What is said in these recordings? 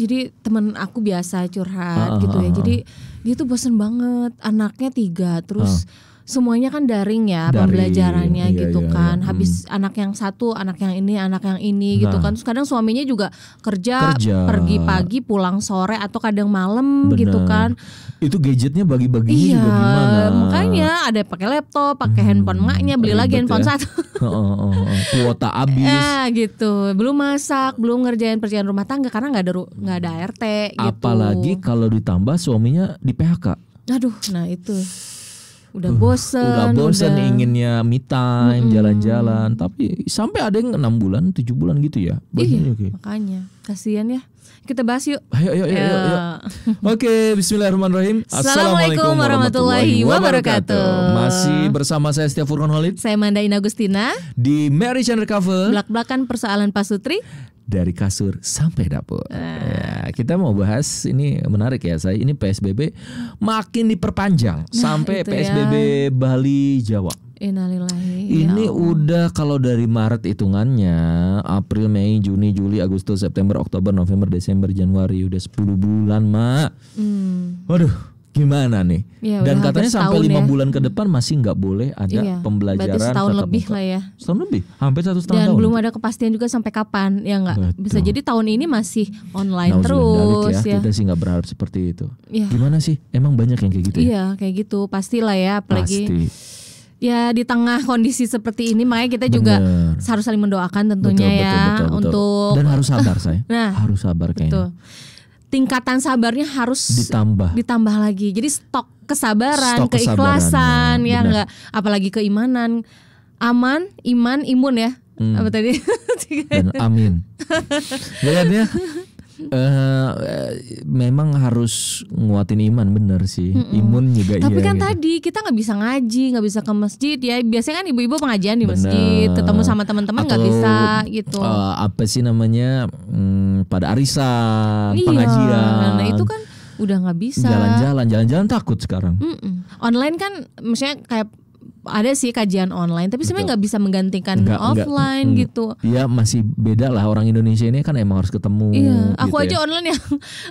Jadi temen aku biasa curhat gitu ya. Jadi dia tuh bosen banget, anaknya 3 terus semuanya kan daring ya pembelajarannya gitu kan. Habis anak yang satu, anak yang ini gitu kan. Terus kadang suaminya juga kerja pergi pagi pulang sore atau kadang malam gitu kan. Itu gadgetnya bagi-baginya juga gimana? Makanya ada pakai laptop, pakai handphone maknya, beli lagi handphone satu. Kuota habis. Ya gitu. Belum masak, belum ngerjain pekerjaan rumah tangga karena nggak ada ART gitu. Apalagi kalau ditambah suaminya di PHK. Aduh, nah itu. Udah bosen inginnya me time, jalan-jalan, tapi sampai ada yang 6 bulan, 7 bulan gitu ya. Makanya kasihan ya. Kita bahas yuk. Ayo. Oke, bismillahirrahmanirrahim. Assalamualaikum warahmatullahi wabarakatuh. Masih bersama saya Setia Furqan Khalid Saya Mandain Agustina di Marriage Undercover. Belak-belakan persoalan Pak Sutri dari kasur sampai dapur. Ya, kita mau bahas ini menarik ya. Ini PSBB makin diperpanjang sampai PSBB ya. Bali Jawa. Innalillahi. Ini udah kalau dari Maret hitungannya, April, Mei, Juni, Juli, Agustus, September, Oktober, November, Desember, Januari, udah 10 bulan, Mak. Waduh, gimana nih? Ya, dan katanya sampai 5 ya. bulan ke depan masih nggak boleh ada pembelajaran. Berarti setahun lebih lah ya. Setahun lebih, hampir 1,5 tahun. Dan belum ada kepastian juga sampai kapan, ya nggak. Bisa jadi tahun ini masih online terus ya. Kita sih nggak berharap seperti itu. Ya. Gimana sih? Emang banyak yang kayak gitu ya? Iya, kayak gitu. Pastilah ya, apalagi. Pasti. Ya di tengah kondisi seperti ini makanya kita juga harus saling mendoakan tentunya betul. Untuk dan harus sabar saya. Harus sabar kayaknya. Betul. Tingkatan sabarnya harus ditambah lagi. Jadi stok kesabaran, keikhlasan ya enggak, apalagi keimanan. Aman, iman, imun ya. Apa tadi? Dan amin. Lihatnya memang harus nguatin iman, bener sih. Imun juga. Tapi kan gitu. tadi kita nggak bisa ngaji, nggak bisa ke masjid ya. Biasanya kan ibu-ibu pengajian di masjid, ketemu sama teman-teman nggak bisa gitu. Apa sih namanya, pada arisan, pengajian. Nah itu kan udah nggak bisa. Jalan-jalan takut sekarang. Online kan, misalnya kayak ada sih kajian online, tapi sebenarnya nggak bisa menggantikan offline gitu. Iya, masih beda lah, orang Indonesia ini kan emang harus ketemu. Iya, aku gitu aja online yang,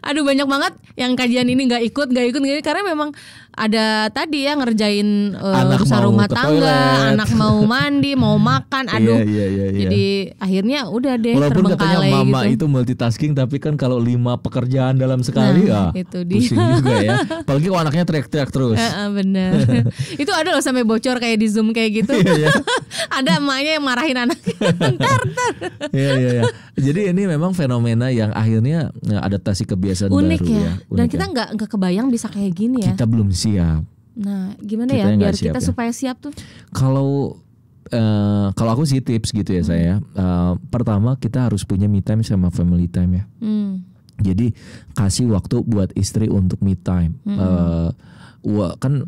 aduh banyak banget yang kajian ini nggak ikut karena memang ada tadi ya ngerjain urusan rumah tangga, anak mau mandi, mau makan, aduh. Iya. Jadi akhirnya udah deh walaupun katanya mama gitu. itu multitasking, tapi kan kalau 5 pekerjaan dalam sekali itu pusing juga ya. Apalagi kalau anaknya teriak-teriak terus. Bener. Itu ada loh sampai bocor kayak di Zoom kayak gitu. Ada emaknya yang marahin anaknya. Ntar. Iya. Jadi ini memang fenomena yang akhirnya adaptasi kebiasaan unik baru ya. Dan kita nggak kebayang bisa kayak gini ya. Kita belum siap. Nah, gimana ya biar kita supaya siap tuh? Kalau aku sih tips gitu ya saya. Pertama kita harus punya me time sama family time ya. Jadi kasih waktu buat istri untuk me time. Kan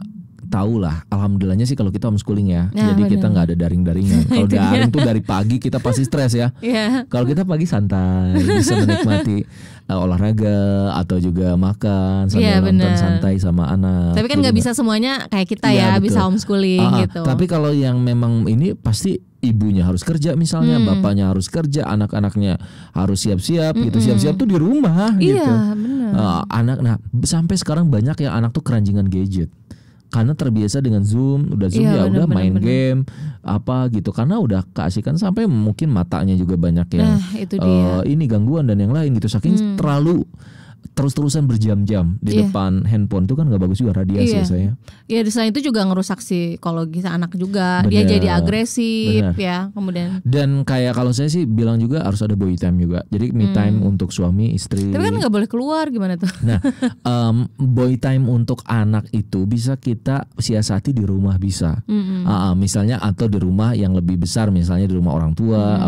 tahu lah, alhamdulillahnya sih kalau kita homeschooling ya. Jadi kita nggak ada daring-daringan. Kalau daring tuh dari pagi kita pasti stres ya. Kalau kita pagi santai, bisa menikmati olahraga atau juga makan sambil nonton santai sama anak. Tapi kan nggak bisa semuanya kayak kita ya, bisa homeschooling gitu. Tapi kalau yang memang ini pasti ibunya harus kerja misalnya, bapaknya harus kerja, anak-anaknya harus siap-siap gitu. Siap-siap tuh di rumah gitu. Iya, benar. Sampai sekarang banyak yang anak tuh keranjingan gadget. Karena terbiasa dengan Zoom, udah Zoom udah main game apa gitu. Karena udah keasikan sampai mungkin matanya juga banyak yang ini gangguan dan yang lain gitu. Saking terlalu terus-terusan berjam-jam di depan handphone itu kan nggak bagus juga, radiasi saya. Iya, selain itu juga ngerusak psikologis anak juga. Dia jadi agresif ya kemudian. Dan kayak kalau saya sih bilang juga harus ada boy time juga. Jadi me time untuk suami istri. Tapi kan nggak boleh keluar, gimana tuh? Nah, boy time untuk anak itu bisa kita siasati di rumah bisa. Misalnya atau di rumah yang lebih besar, misalnya di rumah orang tua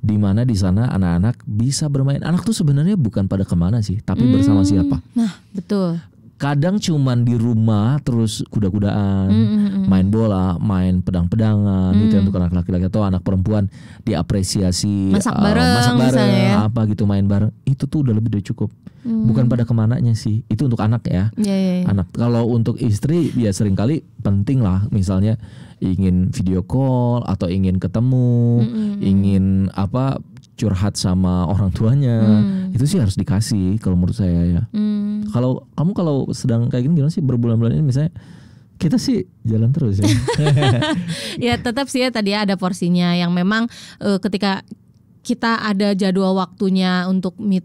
di mana di sana anak-anak bisa bermain. Anak tuh sebenarnya bukan pada kemana sih, tapi bersama siapa? Nah, betul. Kadang cuman di rumah terus kuda-kudaan, main bola, main pedang-pedangan gitu untuk anak laki-laki atau anak perempuan, diapresiasi, masak bareng ya. Apa gitu, main bareng. Itu tuh udah lebih dari cukup. Bukan pada kemananya sih. Itu untuk anak ya. Anak. Kalau untuk istri ya seringkali penting lah, misalnya ingin video call atau ingin ketemu, ingin curhat sama orang tuanya, itu sih harus dikasih kalau menurut saya ya. Kalau kamu sedang kayak gini gimana sih berbulan-bulan ini misalnya? Kita sih jalan terus ya. Ya tetap sih ya tadi ada porsinya yang memang ketika kita ada jadwal waktunya untuk me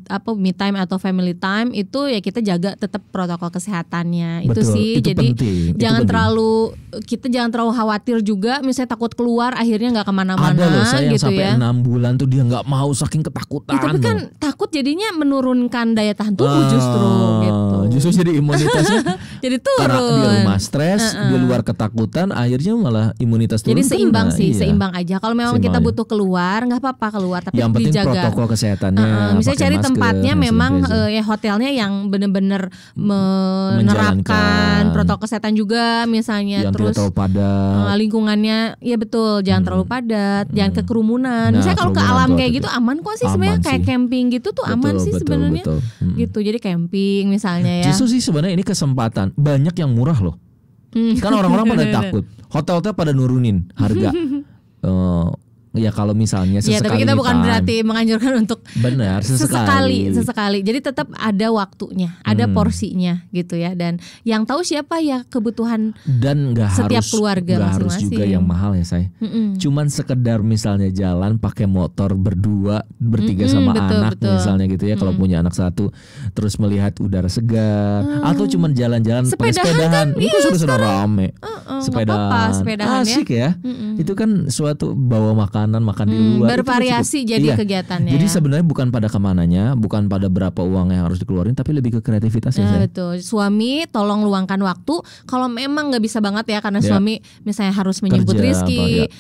time atau family time itu ya kita jaga tetap protokol kesehatannya. Betul, itu sih itu jadi penting, jangan terlalu khawatir juga misalnya takut keluar akhirnya nggak kemana-mana. Ada loh saya yang gitu sampai ya. 6 bulan tuh dia nggak mau saking ketakutan. Ya, tapi kan takut jadinya menurunkan daya tahan tubuh justru gitu. Justru jadi imunitasnya jadi turun. Karena di rumah stres, di luar ketakutan, akhirnya malah imunitas turun. Jadi seimbang sih, iya. seimbang aja. Kalau memang kita butuh keluar, nggak apa-apa keluar, tapi yang penting dijaga protokol kesehatannya. Misalnya cari masker, tempatnya memang ya hotelnya yang benar-benar menerapkan protokol kesehatan juga, misalnya yang terus tidak terlalu padat. lingkungannya, ya betul, jangan terlalu padat, jangan ke kerumunan. Nah, misalnya kalau ke alam kayak gitu aman kok sih sebenarnya, kayak camping gitu tuh aman sih sebenarnya. Gitu, jadi camping misalnya ya. Justru sih sebenarnya ini kesempatan, banyak yang murah loh. Kan orang-orang pada takut, hotel-hotel pada nurunin harga. Ya kalau misalnya sesekali. Ya tapi kita bukan berarti menganjurkan untuk benar sesekali. Jadi tetap ada waktunya, ada porsinya gitu ya. Dan yang tahu siapa ya kebutuhan dan setiap keluarga masing-masing. Harus juga yang mahal ya saya. Cuman sekedar misalnya jalan pakai motor berdua, bertiga sama anak misalnya gitu ya. Kalau punya anak satu, terus melihat udara segar, atau cuman jalan-jalan pakai sepedahan. Itu sudah rame. Sepedahan asik ya. Itu kan suatu bawa makan di luar bervariasi jadi kegiatannya. Jadi sebenarnya bukan pada kemananya, bukan pada berapa uang yang harus dikeluarin, tapi lebih ke kreativitasnya. Betul. Suami tolong luangkan waktu. Kalau memang nggak bisa banget ya karena suami misalnya harus menyebut rezeki.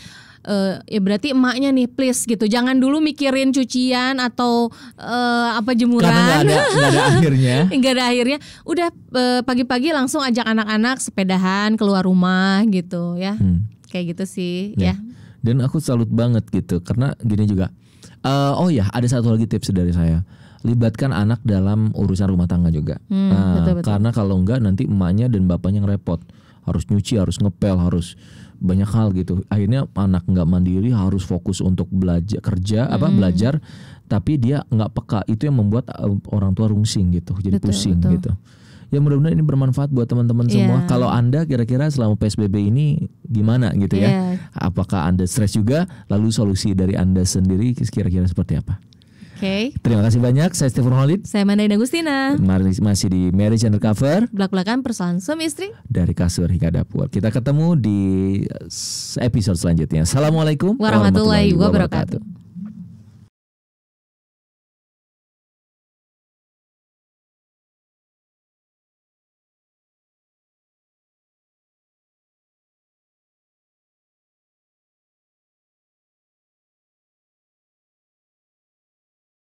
Ya berarti emaknya nih please gitu, jangan dulu mikirin cucian atau jemuran. Karena nggak ada akhirnya. Nggak ada akhirnya. Udah pagi-pagi langsung ajak anak-anak sepedahan keluar rumah gitu ya. Kayak gitu sih ya. Dan aku salut banget gitu karena gini juga. Ada satu lagi tips dari saya. Libatkan anak dalam urusan rumah tangga juga. Betul. Karena kalau enggak nanti emaknya dan bapaknya yang repot. Harus nyuci, harus ngepel, harus banyak hal gitu. Akhirnya anak nggak mandiri, harus fokus untuk belajar belajar, tapi dia nggak peka. Itu yang membuat orang tua rungsing gitu, jadi pusing gitu. Ya mudah-mudahan ini bermanfaat buat teman-teman semua. Kalau Anda kira-kira selama PSBB ini gimana gitu ya? Apakah Anda stres juga? Lalu solusi dari Anda sendiri kira-kira seperti apa? Terima kasih banyak. Saya Stephen Holid. Saya Mandain Agustina. Masih di Marriage Undercover. Belak-belakan persoalan suami istri. Dari kasur hingga dapur. Kita ketemu di episode selanjutnya. Assalamualaikum warahmatullahi wabarakatuh.